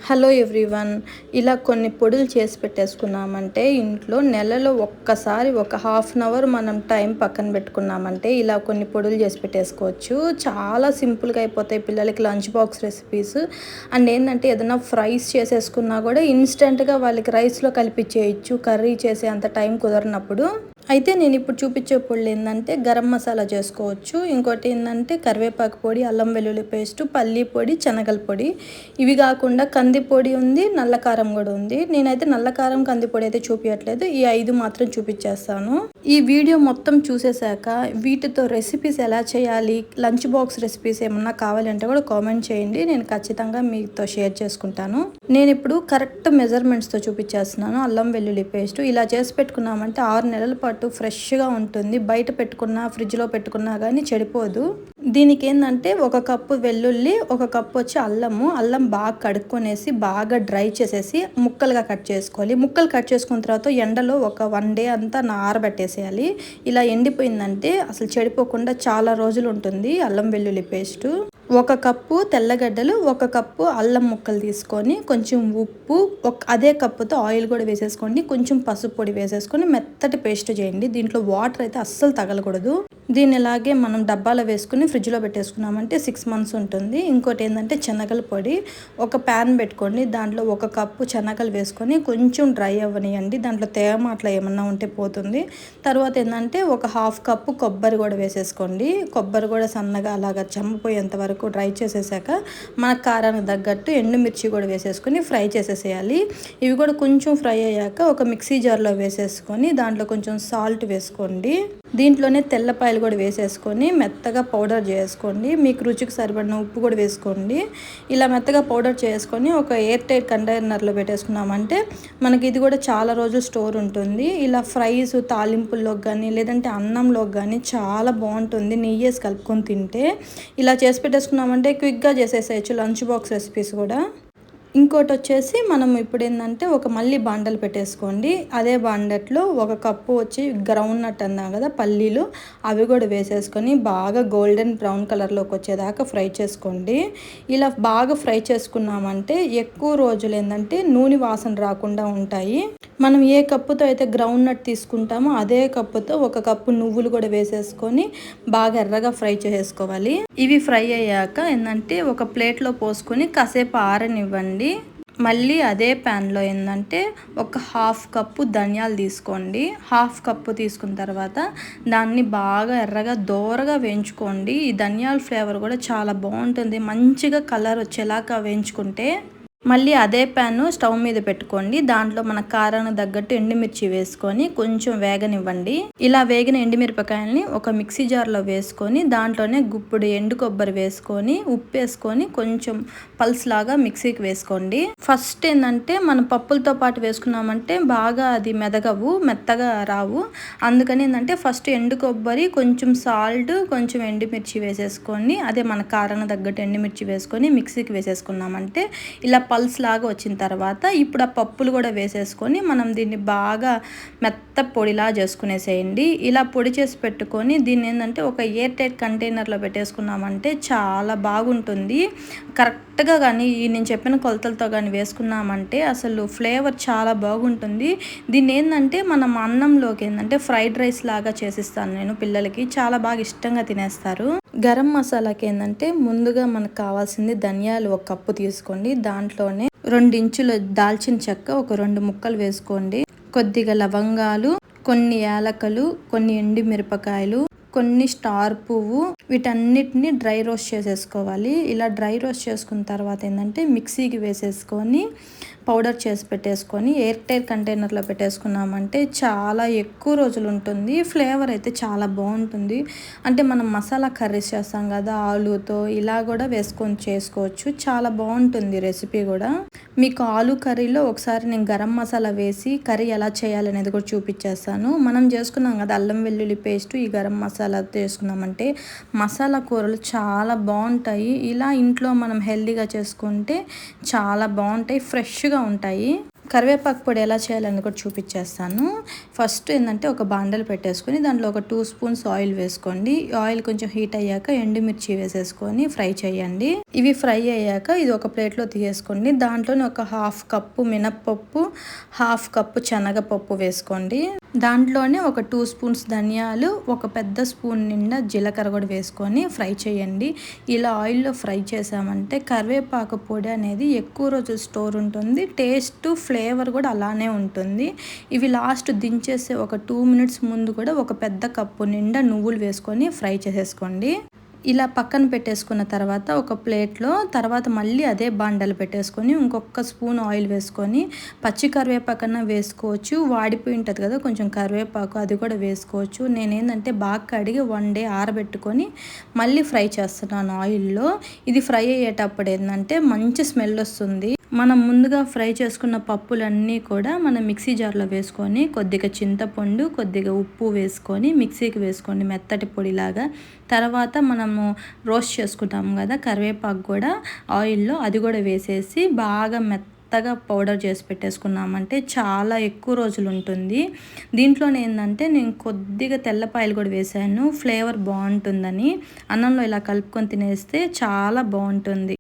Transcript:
Hello everyone. ఇలా కొన్ని పొడులు చేసి పెట్టేసుకున్నామంటే ఇంట్లో నెలలో ఒక్కసారి ఒక హాఫ్ అన్ అవర్ మనం టైం పక్కన పెట్టుకున్నామంటే ఇలా కొన్ని పొడులు చేసి పెట్టేసుకోవచ్చు. చాలా సింపుల్గా అయిపోతాయి పిల్లలకి లంచ్ బాక్స్ రెసిపీస్. అండ్ ఏంటంటే ఏదైనా ఫ్రైస్ చేసేసుకున్నా కూడా ఇన్స్టెంట్గా వాళ్ళకి రైస్లో కలిపిచ్చేయచ్చు కర్రీ చేసే అంత టైం కుదరనప్పుడు. అయితే నేను ఇప్పుడు చూపించే పొడులు ఏంటంటే గరం మసాలా చేసుకోవచ్చు, ఇంకోటి ఏంటంటే కరివేపాకు పొడి, అల్లం వెల్లుల్లి పేస్టు, పల్లీ పొడి, శనగల పొడి. ఇవి కాకుండా కంది పొడి ఉంది, నల్ల కారం కూడా ఉంది. నేనైతే నల్ల కారం కంది పొడి అయితే చూపించట్లేదు, ఈ 5 మాత్రం చూపించేస్తాను. ఈ వీడియో మొత్తం చూసేసాక వీటితో రెసిపీస్ ఎలా చేయాలి, లంచ్ బాక్స్ రెసిపీస్ ఏమన్నా కావాలంటే కూడా కామెంట్ చేయండి, నేను ఖచ్చితంగా మీతో షేర్ చేసుకుంటాను. నేను ఇప్పుడు కరెక్ట్ మెజర్మెంట్స్తో చూపించేస్తున్నాను. అల్లం వెల్లుల్లి పేస్టు ఇలా చేసి పెట్టుకున్నామంటే 6 నెలల పాటు ఫ్రెష్గా ఉంటుంది. బయట పెట్టుకున్నా ఫ్రిడ్జ్లో పెట్టుకున్నా కానీ చెడిపోదు. దీనికి ఏంటంటే 1 కప్పు వెల్లుల్లి, 1 కప్పు వచ్చి అల్లం బాగా కడుక్కొనేసి బాగా డ్రై చేసేసి ముక్కలుగా కట్ చేసుకోవాలి. ముక్కలు కట్ చేసుకున్న తర్వాత ఎండలో ఒక 1 డే అంతా ఆరబెట్టేసేయాలి. ఇలా ఎండిపోయిందంటే అసలు చెడిపోకుండా చాలా రోజులు ఉంటుంది. అల్లం వెల్లుల్లి పేస్టు 1 కప్పు తెల్లగడ్డలు, 1 కప్పు అల్లం ముక్కలు తీసుకొని కొంచెం ఉప్పు, అదే కప్పుతో ఆయిల్ కూడా వేసేసుకోండి, కొంచెం పసుపు పొడి వేసేసుకొని మెత్తటి పేస్ట్ చేయండి. దీంట్లో వాటర్ అయితే అస్సలు తగలకూడదు. దీన్ని ఇలాగే మనం డబ్బాలో వేసుకుని ఫ్రిడ్జ్లో పెట్టేసుకున్నామంటే 6 మంత్స్ ఉంటుంది. ఇంకోటి ఏంటంటే శనగల పొడి, ఒక ప్యాన్ పెట్టుకోండి, దాంట్లో 1 కప్పు శనగలు వేసుకొని కొంచెం డ్రై అవ్వనియండి. దాంట్లో తేమ అట్లా ఏమన్నా ఉంటే పోతుంది. తర్వాత ఏంటంటే 1/2 కప్పు కొబ్బరి కూడా వేసేసుకోండి. కొబ్బరి కూడా సన్నగా అలాగా చెమ్మపోయేంత వరకు డ్రై చేసేసాక మన కారానికి తగ్గట్టు ఎండుమిర్చి కూడా వేసేసుకొని ఫ్రై చేసేసేయాలి. ఇవి కూడా కొంచెం ఫ్రై అయ్యాక ఒక మిక్సీ జార్లో వేసేసుకొని దాంట్లో కొంచెం సాల్ట్ వేసుకోండి. దీంట్లోనే తెల్లపాయలు కూడా వేసేసుకొని మెత్తగా పౌడర్ చేసుకోండి. మీకు రుచికి సరిపడిన ఉప్పు కూడా వేసుకోండి. ఇలా మెత్తగా పౌడర్ చేసుకొని ఒక ఎయిర్ టైట్ కంటైనర్లో పెట్టేసుకున్నామంటే మనకి ఇది కూడా చాలా రోజులు స్టోర్ ఉంటుంది. ఇలా ఫ్రైస్ తాలింపుల్లోకి కానీ లేదంటే అన్నంలోకి కానీ చాలా బాగుంటుంది. నెయ్యి వేసి కలుపుకొని తింటే ఇలా చేసి పెట్టేసుకున్నామంటే క్విక్గా చేసేసేయచ్చు లంచ్ బాక్స్ రెసిపీస్ కూడా. ఇంకోటి వచ్చేసి మనం ఇప్పుడు ఏంటంటే మళ్ళీ బాండలు పెట్టేసుకోండి. అదే బాండట్లో 1 కప్పు వచ్చి గ్రౌండ్ నట్ అన్నాం కదా పల్లీలు, అవి కూడా వేసేసుకొని బాగా గోల్డెన్ బ్రౌన్ కలర్లోకి వచ్చేదాకా ఫ్రై చేసుకోండి. ఇలా బాగా ఫ్రై చేసుకున్నామంటే ఎక్కువ రోజులు ఏంటంటే నూనె వాసన రాకుండా ఉంటాయి. మనం ఏ కప్పుతో అయితే గ్రౌండ్ నట్ తీసుకుంటామో అదే కప్పుతో 1 కప్పు నువ్వులు కూడా వేసేసుకొని బాగా ఎర్రగా ఫ్రై చేసుకోవాలి. ఇవి ఫ్రై అయ్యాక ఏంటంటే ఒక ప్లేట్లో పోసుకొని కాసేపు ఆరనివ్వండి. మళ్ళీ అదే ప్యాన్లో ఏంటంటే 1/2 కప్పు ధనియాలు తీసుకోండి. 1/2 కప్పు తీసుకున్న తర్వాత దాన్ని బాగా ఎర్రగా దోరగా వేయించుకోండి. ఈ ధనియాల ఫ్లేవర్ కూడా చాలా బాగుంటుంది, మంచిగా కలర్ వచ్చేలాగా వేయించుకుంటే. మళ్ళీ అదే ప్యాన్ స్టవ్ మీద పెట్టుకోండి. దాంట్లో మన కారానికి తగ్గట్టు ఎండుమిర్చి వేసుకొని కొంచెం వేగనివ్వండి. ఇలా వేగిన ఎండుమిరపకాయలని ఒక మిక్సీ జార్లో వేసుకొని దాంట్లోనే గుప్పుడు ఎండు కొబ్బరి వేసుకొని ఉప్పు వేసుకొని కొంచెం పల్స్ లాగా మిక్సీకి వేసుకోండి. ఫస్ట్ ఏంటంటే మనం పప్పులతో పాటు వేసుకున్నామంటే బాగా అది మెత్తగా రావు. అందుకని ఏంటంటే ఫస్ట్ ఎండు కొబ్బరి, కొంచెం సాల్ట్, కొంచెం ఎండుమిర్చి వేసేసుకొని అదే మన కారానికి తగ్గట్టు ఎండుమిర్చి వేసుకొని మిక్సీకి వేసేసుకున్నామంటే ఇలా పల్స్ లాగా వచ్చిన తర్వాత ఇప్పుడు ఆ పప్పులు కూడా వేసేసుకొని మనం దీన్ని బాగా మెత్త పొడిలా చేసుకునేసేయండి. ఇలా పొడి చేసి పెట్టుకొని దీన్ని ఏంటంటే ఒక ఎయిర్ టైట్ కంటైనర్లో పెట్టేసుకున్నామంటే చాలా బాగుంటుంది. కరెక్ట్గా కానీ నేను చెప్పిన కొలతలతో కానీ వేసుకున్నామంటే అసలు ఫ్లేవర్ చాలా బాగుంటుంది. దీన్ని ఏంటంటే మనం అన్నంలోకి ఏంటంటే ఫ్రైడ్ రైస్ లాగా చేసిస్తాను నేను పిల్లలకి, చాలా బాగా ఇష్టంగా తినేస్తారు. గరం మసాలాకి ఏంటంటే ముందుగా మనకు కావాల్సింది ధనియాలు 1 కప్పు తీసుకోండి. దాంట్లోనే 2 ఇంచుల దాల్చిన చెక్క ఒక 2 ముక్కలు వేసుకోండి. కొద్దిగా లవంగాలు, కొన్ని యాలకలు, కొన్ని ఎండు మిరపకాయలు, కొన్ని స్టార్ పువ్వు, వీటన్నిటిని డ్రై రోస్ట్ చేసేసుకోవాలి. ఇలా డ్రై రోస్ట్ చేసుకున్న తర్వాత ఏంటంటే మిక్సీకి వేసేసుకొని పౌడర్ చేసి పెట్టేసుకొని ఎయిర్ టైట్ కంటైనర్లో పెట్టేసుకున్నామంటే చాలా ఎక్కువ రోజులు ఉంటుంది. ఫ్లేవర్ అయితే చాలా బాగుంటుంది. అంటే మనం మసాలా కర్రీస్ చేస్తాం కదా ఆలుతో, ఇలా కూడా వేసుకొని చేసుకోవచ్చు, చాలా బాగుంటుంది రెసిపీ కూడా. మీకు ఆలు కర్రీలో ఒకసారి నేను గరం మసాలా వేసి కర్రీ ఎలా చేయాలనేది కూడా చూపించేస్తాను. మనం చేసుకున్నాం కదా అల్లం వెల్లుల్లి పేస్ట్, ఈ గరం మసాలా చేసుకున్నామంటే మసాలా కూరలు చాలా బాగుంటాయి. ఇలా ఇంట్లో మనం హెల్తీగా చేసుకుంటే చాలా బాగుంటాయి, ఫ్రెష్గా ఉంటాయి. కరివేపాకు పొడి ఎలా చేయాలని కూడా చూపించేస్తాను. ఫస్ట్ ఏంటంటే ఒక బాండలు పెట్టేసుకొని దాంట్లో ఒక 2 స్పూన్స్ ఆయిల్ వేసుకోండి. ఆయిల్ కొంచెం హీట్ అయ్యాక ఎండుమిర్చి వేసేసుకొని ఫ్రై చేయండి. ఇవి ఫ్రై అయ్యాక ఇది ఒక ప్లేట్లో తీసేసుకోండి. దాంట్లోనే ఒక 1/2 కప్పు మినప్పప్పు, 1/2 కప్పు శనగపప్పు వేసుకోండి. దాంట్లోనే ఒక 2 స్పూన్స్ ధనియాలు, ఒక పెద్ద స్పూన్ నిండా జీలకర్ర కూడా వేసుకొని ఫ్రై చేయండి. ఇలా ఆయిల్లో ఫ్రై చేసామంటే కరివేపాకు పొడి అనేది ఎక్కువ రోజులు స్టోర్ ఉంటుంది. టేస్ట్ ఫ్లేవర్ కూడా అలానే ఉంటుంది. ఇవి లాస్ట్ దించేసే ఒక 2 మినిట్స్ ముందు కూడా ఒక పెద్ద కప్పు నిండా నువ్వులు వేసుకొని ఫ్రై చేసేసుకోండి. ఇలా పక్కన పెట్టేసుకున్న తర్వాత ఒక ప్లేట్లో తర్వాత మళ్ళీ అదే బాండలు పెట్టేసుకొని ఇంకొక స్పూన్ ఆయిల్ వేసుకొని పచ్చి కరివేపాకన్నా వేసుకోవచ్చు, వాడిపోయి ఉంటుంది కదా కొంచెం కరివేపాకు, అది కూడా వేసుకోవచ్చు. నేనేంటంటే బాగా కడిగి 1 డే ఆరబెట్టుకొని మళ్ళీ ఫ్రై చేస్తున్నాను ఆయిల్లో. ఇది ఫ్రై అయ్యేటప్పుడు ఏంటంటే మంచి స్మెల్ వస్తుంది. మనం ముందుగా ఫ్రై చేసుకున్న పప్పులన్నీ కూడా మనం మిక్సీ జార్లో వేసుకొని కొద్దిగా చింతపండు, కొద్దిగా ఉప్పు వేసుకొని మిక్సీకి వేసుకోండి మెత్తటి పొడిలాగా. తర్వాత మనము రోస్ట్ చేసుకుంటాము కదా కరివేపాకు కూడా ఆయిల్లో, అది కూడా వేసేసి బాగా మెత్తగా పౌడర్ చేసి పెట్టేసుకున్నామంటే చాలా ఎక్కువ రోజులు ఉంటుంది. దీంట్లోనే ఏంటంటే నేను కొద్దిగా తెల్లపాయలు కూడా వేసాను, ఫ్లేవర్ బాగుంటుందని. అన్నంలో ఇలా కలుపుకొని తినేస్తే చాలా బాగుంటుంది.